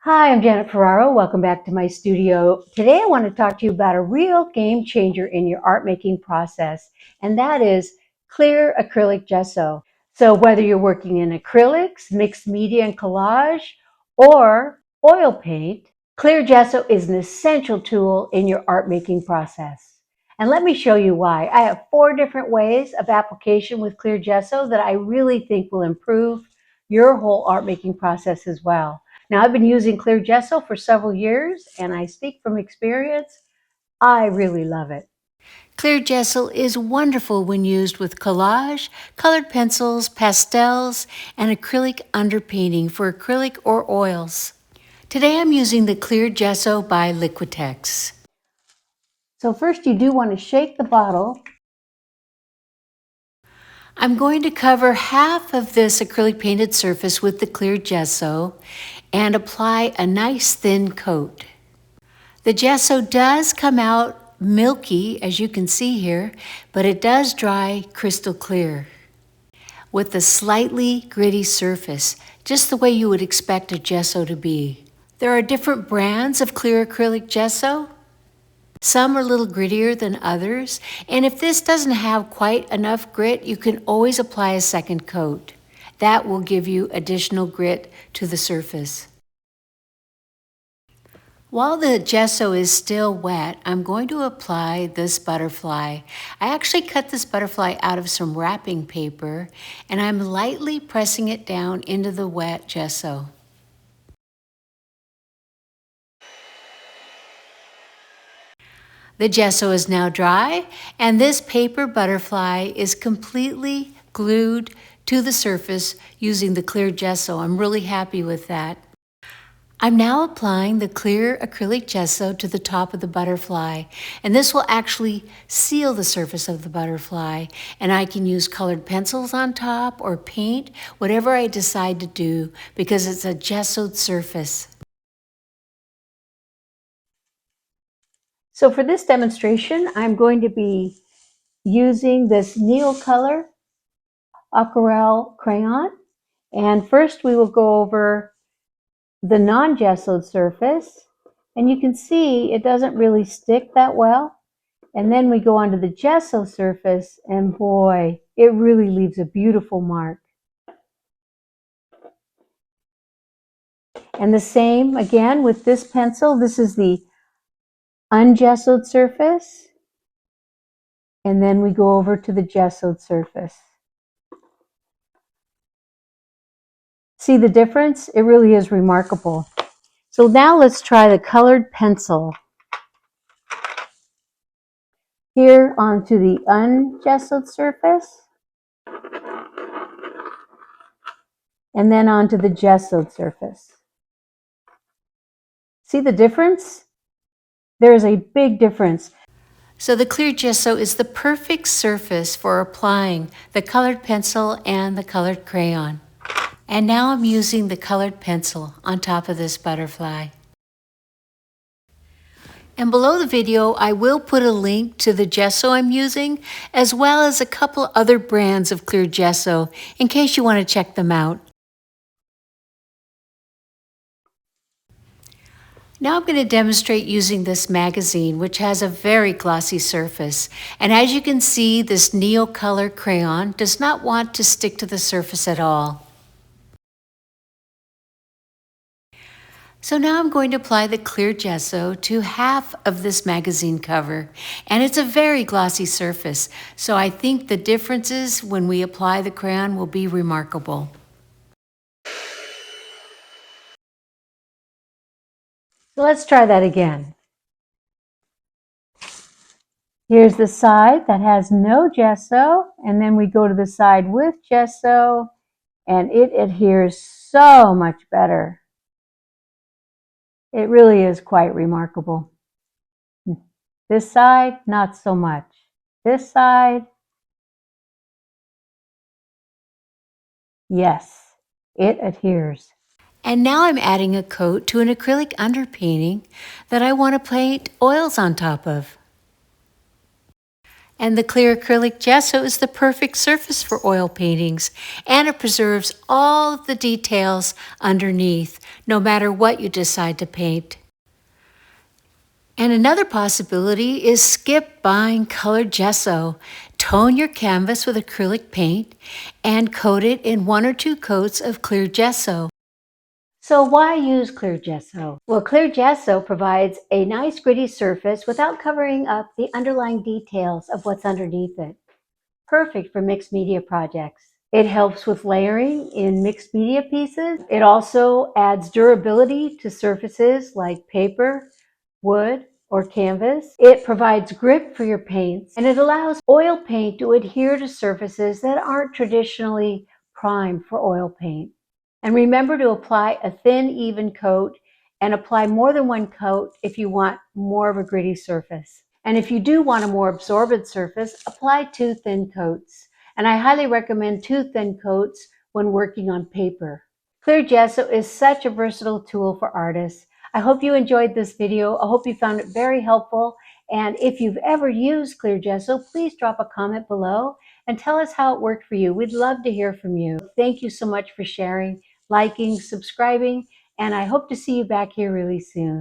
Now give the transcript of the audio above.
Hi, I'm Janet Ferraro. Welcome back to my studio. Today I want to talk to you about a real game changer in your art making process, and that is Clear Acrylic Gesso. So whether you're working in acrylics, mixed media and collage, or oil paint, Clear Gesso is an essential tool in your art making process. And let me show you why. I have 4 different ways of application with Clear Gesso that I really think will improve your whole art making process as well. Now, I've been using Clear Gesso for several years, and I speak from experience. I really love it. Clear gesso is wonderful when used with collage, colored pencils, pastels, and acrylic underpainting for acrylic or oils. Today I'm using the Clear Gesso by Liquitex. So first you do want to shake the bottle. I'm going to cover half of this acrylic painted surface with the Clear Gesso and apply a nice thin coat. The gesso does come out milky, as you can see here, but it does dry crystal clear with a slightly gritty surface, just the way you would expect a gesso to be. There are different brands of clear acrylic gesso. Some are a little grittier than others, and if this doesn't have quite enough grit, you can always apply a second coat. That will give you additional grit to the surface. While the gesso is still wet, I'm going to apply this butterfly. I actually cut this butterfly out of some wrapping paper, and I'm lightly pressing it down into the wet gesso. The gesso is now dry, and this paper butterfly is completely glued to the surface using the clear gesso. I'm really happy with that. I'm now applying the clear acrylic gesso to the top of the butterfly, and this will actually seal the surface of the butterfly, and I can use colored pencils on top or paint, whatever I decide to do, because it's a gessoed surface. So for this demonstration, I'm going to be using this Neil color aquarelle crayon. And first we will go over the non-gessoed surface. And you can see it doesn't really stick that well. And then we go onto the gesso surface, and boy, it really leaves a beautiful mark. And the same again with this pencil. This is the ungessoed surface. And then we go over to the gessoed surface. See the difference? It really is remarkable. So now let's try the colored pencil. Here onto the ungessoed surface, and then onto the gessoed surface. See the difference? There is a big difference. So the clear gesso is the perfect surface for applying the colored pencil and the colored crayon. And now I'm using the colored pencil on top of this butterfly. And below the video, I will put a link to the gesso I'm using, as well as a couple other brands of clear gesso, in case you want to check them out. Now I'm going to demonstrate using this magazine, which has a very glossy surface. And as you can see, this Neo Color crayon does not want to stick to the surface at all. So now I'm going to apply the clear gesso to half of this magazine cover, and it's a very glossy surface, so I think the differences when we apply the crayon will be remarkable. So let's try that again. Here's the side that has no gesso, and then we go to the side with gesso, and it adheres so much better. It really is quite remarkable. This side, not so much. This side, yes, it adheres. And now I'm adding a coat to an acrylic underpainting that I want to paint oils on top of. And the clear acrylic gesso is the perfect surface for oil paintings, and it preserves all of the details underneath, no matter what you decide to paint. And another possibility is skip buying colored gesso. Tone your canvas with acrylic paint and coat it in 1 or 2 coats of clear gesso. So why use Clear Gesso? Well, Clear Gesso provides a nice gritty surface without covering up the underlying details of what's underneath it. Perfect for mixed media projects. It helps with layering in mixed media pieces. It also adds durability to surfaces like paper, wood, or canvas. It provides grip for your paints, and it allows oil paint to adhere to surfaces that aren't traditionally primed for oil paint. And remember to apply a thin, even coat and apply more than one coat if you want more of a gritty surface. And if you do want a more absorbent surface, apply 2 thin coats. And I highly recommend 2 thin coats when working on paper. Clear Gesso is such a versatile tool for artists. I hope you enjoyed this video. I hope you found it very helpful. And if you've ever used Clear Gesso, please drop a comment below and tell us how it worked for you. We'd love to hear from you. Thank you so much for sharing, liking, subscribing, and I hope to see you back here really soon.